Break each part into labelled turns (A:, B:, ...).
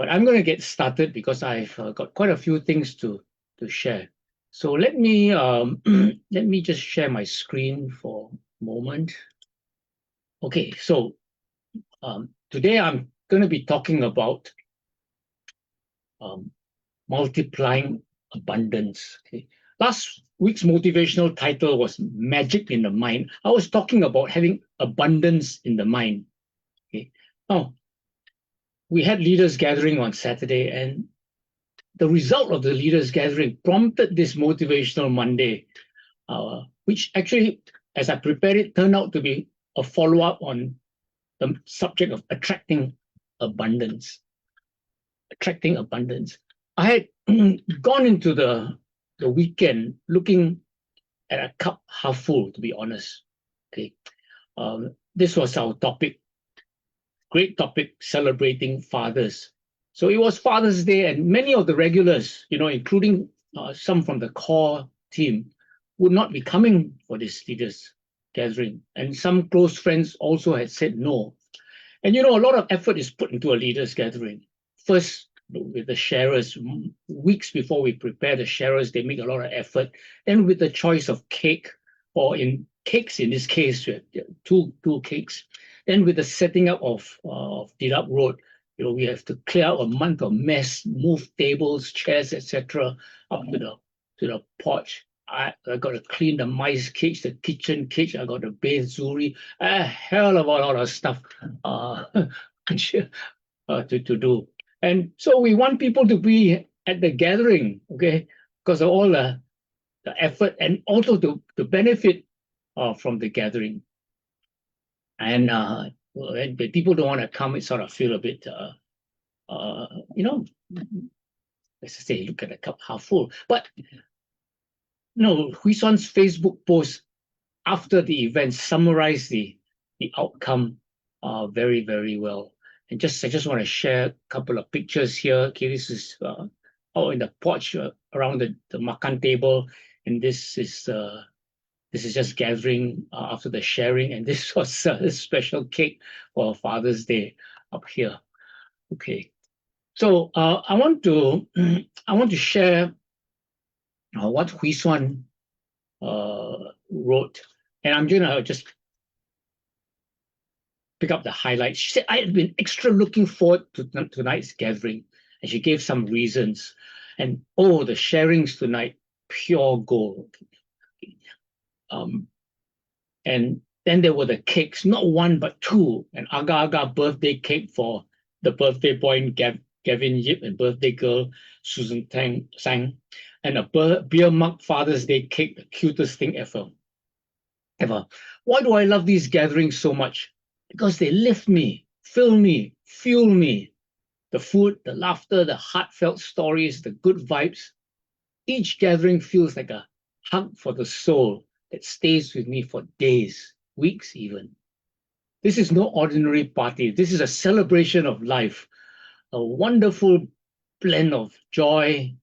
A: But I'm going to get started because I've got quite a few things to share. So let me let me just share my screen for a moment. Okay, so today I'm going to be talking about multiplying abundance. Okay, last week's motivational title was Magic in the Mind. I was talking about having abundance in the mind. Okay, now we had leaders gathering on Saturday, and the result of the leaders gathering prompted this motivational Monday, which actually, as I prepared it, turned out to be a follow-up on the subject of attracting abundance. Attracting abundance. I had gone into the weekend looking at a cup half full, to be honest. Okay, this was our topic. Great topic, celebrating fathers. So it was Father's Day, and many of the regulars, including some from the core team, would not be coming for this leaders gathering. And some close friends also had said no. And a lot of effort is put into a leaders gathering. First, with the sharers, weeks before we prepare the sharers, they make a lot of effort. Then with the choice of cake, or in cakes in this case, two cakes. Then with the setting up of Dedap Road, we have to clear out a month of mess, move tables, chairs, etc., up to the porch. I got to clean the mice cage, the kitchen cage. I got to bathe Zuri. A hell of a lot of stuff to do. And so we want people to be at the gathering, okay, because of all the effort, and also to benefit from the gathering. And when people don't want to come, it sort of feel a bit, let's just say, look at the cup half full. But no, Hui Xuan's Facebook post after the event summarized the outcome very, very well. And I just want to share a couple of pictures here. Okay, this is out in the porch around the makan table, and this is just gathering after the sharing, and this was a special cake for Father's Day up here. Okay, so I want to share what Hui Xuan wrote, and I'm gonna just pick up the highlights. She said, I had been extra looking forward to tonight's gathering, and she gave some reasons. And the sharings tonight, pure gold. And then there were the cakes, not one but two, an agar-agar birthday cake for the birthday boy Gavin Yip and birthday girl Susan Sang, and a beer mug Father's Day cake, the cutest thing ever. Why do I love these gatherings so much? Because they lift me, fill me, fuel me. The food, the laughter, the heartfelt stories, the good vibes. Each gathering feels like a hug for the soul that stays with me for days, weeks even. This is no ordinary party. This is a celebration of life, a wonderful blend of joy,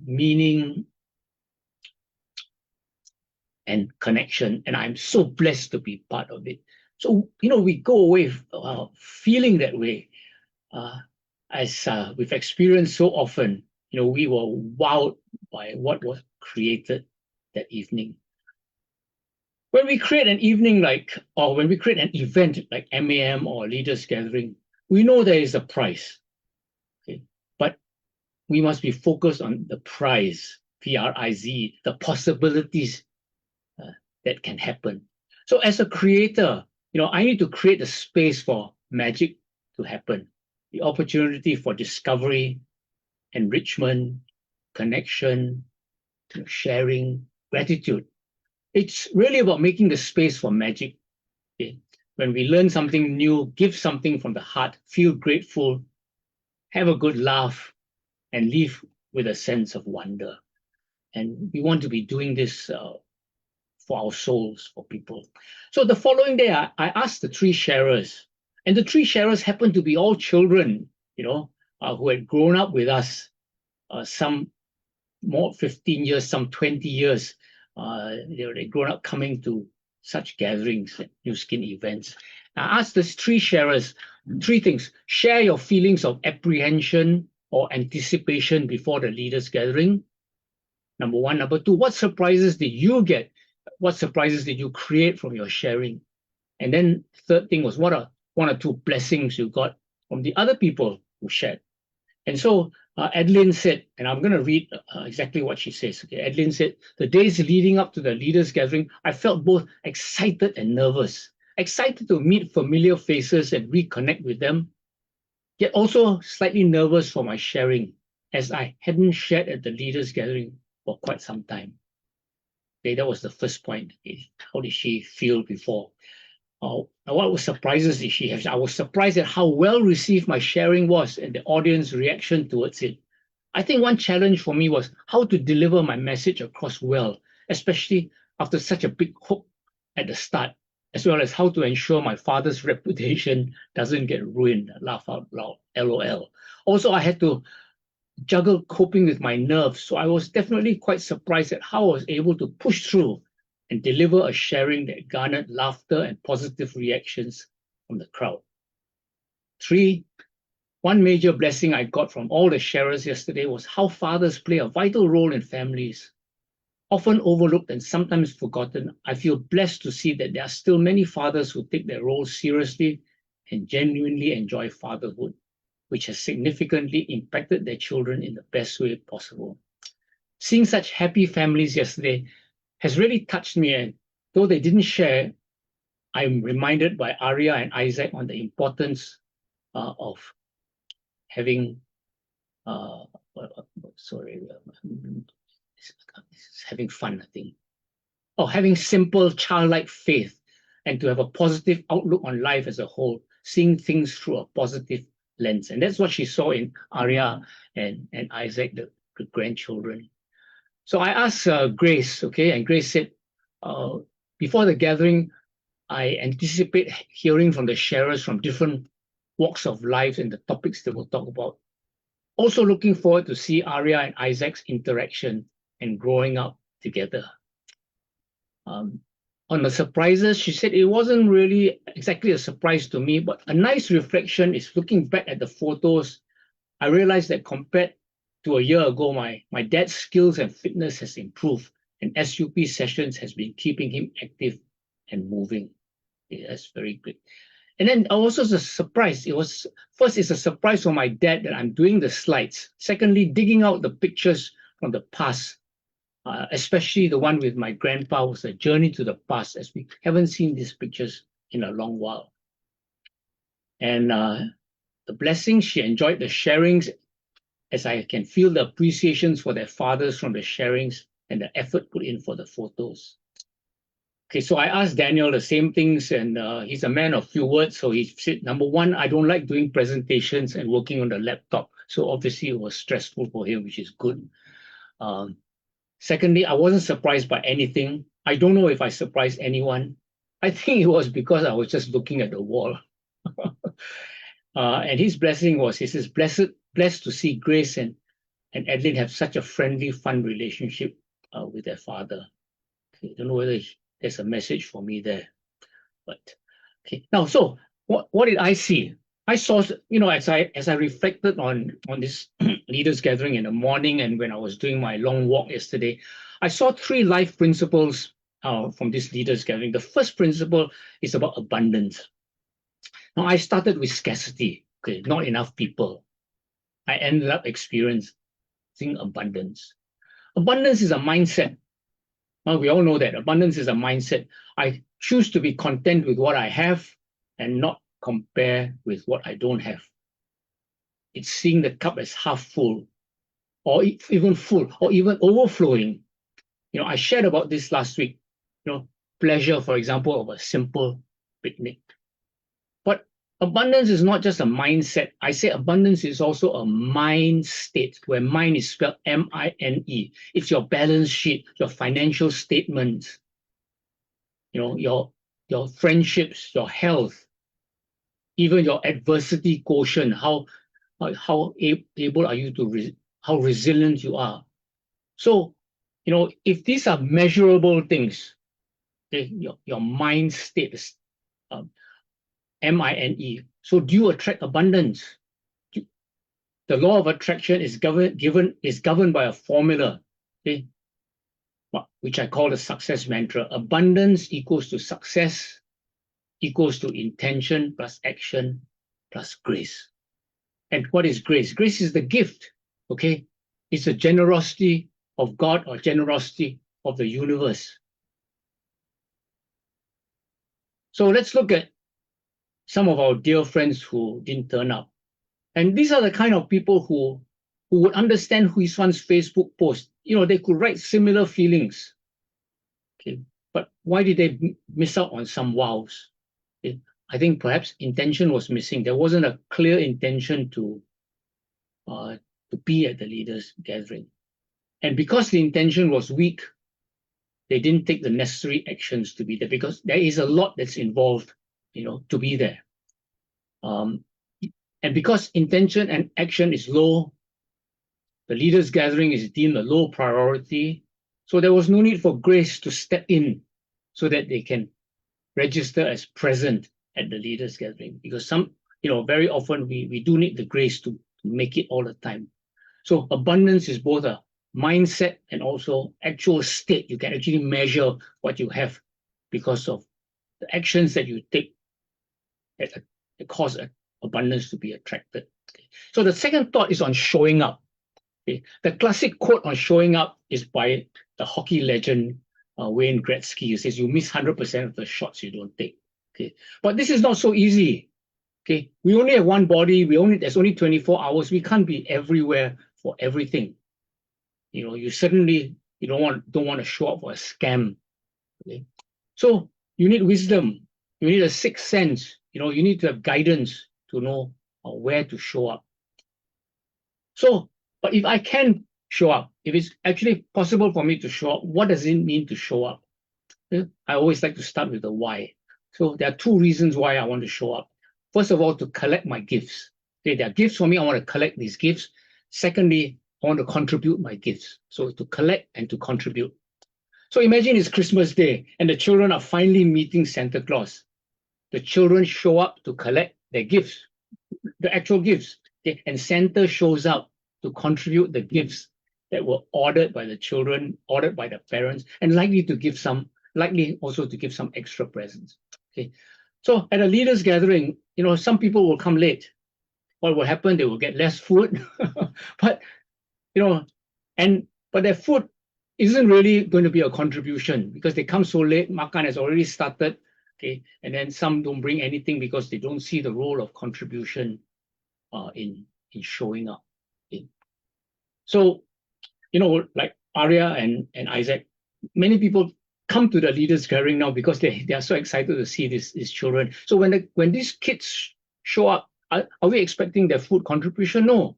A: meaning, and connection. And I'm so blessed to be part of it. So, we go away feeling that way, as we've experienced so often. We were wowed by what was created that evening. When we create an evening when we create an event like MAM or Leaders Gathering, we know there is a prize, okay? But we must be focused on the prize, P-R-I-Z, the possibilities that can happen. So as a creator, I need to create a space for magic to happen, the opportunity for discovery, enrichment, connection, sharing, gratitude. It's really about making the space for magic. Okay? When we learn something new, give something from the heart, feel grateful, have a good laugh, and leave with a sense of wonder. And we want to be doing this for our souls, for people. So the following day, I asked the three sharers, and the three sharers happened to be all children, who had grown up with us, some more 15 years, some 20 years. They'd grown up coming to such gatherings, Nu Skin events. I asked these three sharers, Three things: share your feelings of apprehension or anticipation before the leaders' gathering. Number one. Number two, what surprises did you get? What surprises did you create from your sharing? And then third thing was, what are one or two blessings you got from the other people who shared? And so Adeline said, and I'm going to read exactly what she says. Okay, Adeline said, the days leading up to the leaders' gathering, I felt both excited and nervous. Excited to meet familiar faces and reconnect with them, yet also slightly nervous for my sharing, as I hadn't shared at the leaders' gathering for quite some time. Okay, that was the first point. How did she feel before? What was surprises did she have? I was surprised at how well received my sharing was and the audience reaction towards it. I think one challenge for me was how to deliver my message across well, especially after such a big hook at the start, as well as how to ensure my father's reputation doesn't get ruined. Laugh out loud, LOL. Also, I had to juggle coping with my nerves, so I was definitely quite surprised at how I was able to push through and deliver a sharing that garnered laughter and positive reactions from the crowd. Three, one major blessing I got from all the sharers yesterday was how fathers play a vital role in families. Often overlooked and sometimes forgotten, I feel blessed to see that there are still many fathers who take their role seriously and genuinely enjoy fatherhood, which has significantly impacted their children in the best way possible. Seeing such happy families yesterday has really touched me, and though they didn't share, I'm reminded by Arya and Isaac on the importance of having, having fun, I think. Or having simple childlike faith and to have a positive outlook on life as a whole, seeing things through a positive lens. And that's what she saw in Arya and Isaac, the grandchildren. So I asked Grace, okay, and Grace said, before the gathering, I anticipate hearing from the sharers from different walks of life and the topics they will talk about. Also looking forward to see Arya and Isaac's interaction and growing up together. On the surprises, she said it wasn't really exactly a surprise to me, but a nice reflection is looking back at the photos. I realized that compared to a year ago, my dad's skills and fitness has improved, and SUP sessions has been keeping him active and moving. Okay, that's very good. And then also a surprise. First, it's a surprise for my dad that I'm doing the slides. Secondly, digging out the pictures from the past, especially the one with my grandpa, was a journey to the past, as we haven't seen these pictures in a long while. And the blessings, she enjoyed the sharings, as I can feel the appreciations for their fathers from the sharings and the effort put in for the photos. Okay, so I asked Daniel the same things, and he's a man of few words. So he said, number one, I don't like doing presentations and working on the laptop. So obviously it was stressful for him, which is good. Secondly, I wasn't surprised by anything. I don't know if I surprised anyone. I think it was because I was just looking at the wall. And his blessing was, he says, blessed to see Grace and Adeline have such a friendly, fun relationship with their father. Okay, I don't know whether there's a message for me there, but okay. Now, so what did I see? I saw, as I reflected on this leaders gathering in the morning and when I was doing my long walk yesterday, I saw three life principles from this leaders gathering. The first principle is about abundance. Now, I started with scarcity, okay, not enough people. I ended up experiencing abundance. Abundance is a mindset. Well, we all know that abundance is a mindset. I choose to be content with what I have and not compare with what I don't have. It's seeing the cup as half full, or even full, or even overflowing. I shared about this last week. Pleasure, for example, of a simple picnic. But abundance is not just a mindset. I say abundance is also a mind state, where mind is spelled M-I-N-E. It's your balance sheet, your financial statements, your friendships, your health, even your adversity quotient, how able are you to, how resilient you are. So, if these are measurable things, your mind state is M-I-N-E. So do you attract abundance? The law of attraction is governed by a formula, okay, which I call the success mantra. Abundance equals to success equals to intention plus action plus grace. And what is grace? Grace is the gift, okay? It's the generosity of God or generosity of the universe. So let's look at some of our dear friends who didn't turn up. And these are the kind of people who would understand Hui Xuan's Facebook post. You know, they could write similar feelings. Okay, but why did they miss out on some wows? Okay? I think perhaps intention was missing. There wasn't a clear intention to be at the leaders' gathering. And because the intention was weak, they didn't take the necessary actions to be there, because there is a lot that's involved, you know, to be there. And because intention and action is low, the leaders' gathering is deemed a low priority. So there was no need for grace to step in so that they can register as present at the leaders' gathering. Because very often we do need the grace to make it all the time. So abundance is both a mindset and also actual state. You can actually measure what you have because of the actions that you take that cause abundance to be attracted. Okay. So the second thought is on showing up. Okay. The classic quote on showing up is by the hockey legend Wayne Gretzky. He says, "You miss 100% of the shots you don't take." Okay, but this is not so easy. Okay, we only have one body. There's only 24 hours. We can't be everywhere for everything. You know, you certainly don't want to show up for a scam. Okay, so you need wisdom. You need a sixth sense. You know, you need to have guidance to know where to show up. So, but if I can show up, if it's actually possible for me to show up, what does it mean to show up? I always like to start with the why. So there are two reasons why I want to show up. First of all, to collect my gifts. Okay, there are gifts for me. I want to collect these gifts. Secondly, I want to contribute my gifts. So to collect and to contribute. So imagine it's Christmas Day and the children are finally meeting Santa Claus. The children show up to collect their gifts, the actual gifts. Okay? And Santa shows up to contribute the gifts that were ordered by the children, ordered by the parents, and likely also to give some extra presents. Okay. So at a leaders' gathering, some people will come late. What will happen? They will get less food, but their food isn't really going to be a contribution because they come so late. Makan has already started. Okay, and then some don't bring anything because they don't see the role of contribution in showing up. Okay. So, like Arya and Isaac, many people come to the leaders' gathering now because they are so excited to see these children. So when these kids show up, are we expecting their food contribution? No,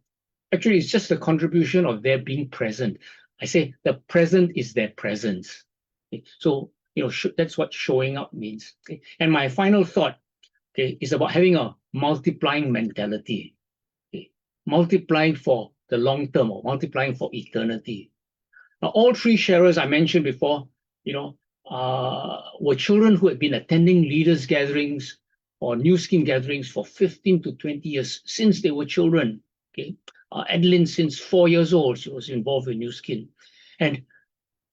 A: actually, it's just the contribution of their being present. I say the present is their presence. Okay? So that's what showing up means. Okay? And my final thought, okay, is about having a multiplying mentality. Okay? Multiplying for the long term or multiplying for eternity. Now, all three sharers I mentioned before, were children who had been attending leaders' gatherings or Nu Skin gatherings for 15 to 20 years since they were children. Okay, Adeline, since 4 years old, she was involved in Nu Skin. And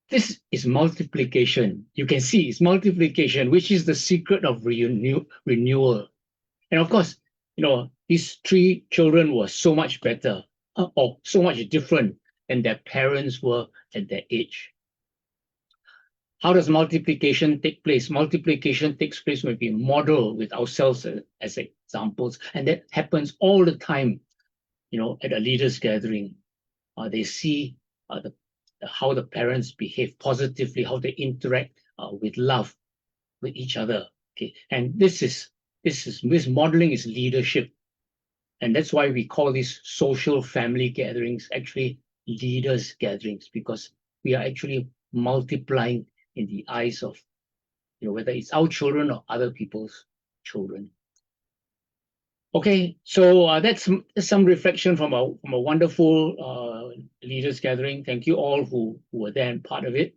A: this is multiplication. You can see it's multiplication, which is the secret of renewal. And of course, these three children were so much better or so much different than their parents were at their age. How does multiplication take place? Multiplication takes place when we model with ourselves as examples. And that happens all the time, at a leaders' gathering. They see how the parents behave positively, how they interact with love with each other. Okay, and this modeling is leadership, and that's why we call these social family gatherings actually leaders' gatherings, because we are actually multiplying in the eyes of whether it's our children or other people's children. Okay, so that's some reflection from a wonderful leaders gathering. Thank you all who were there and part of it.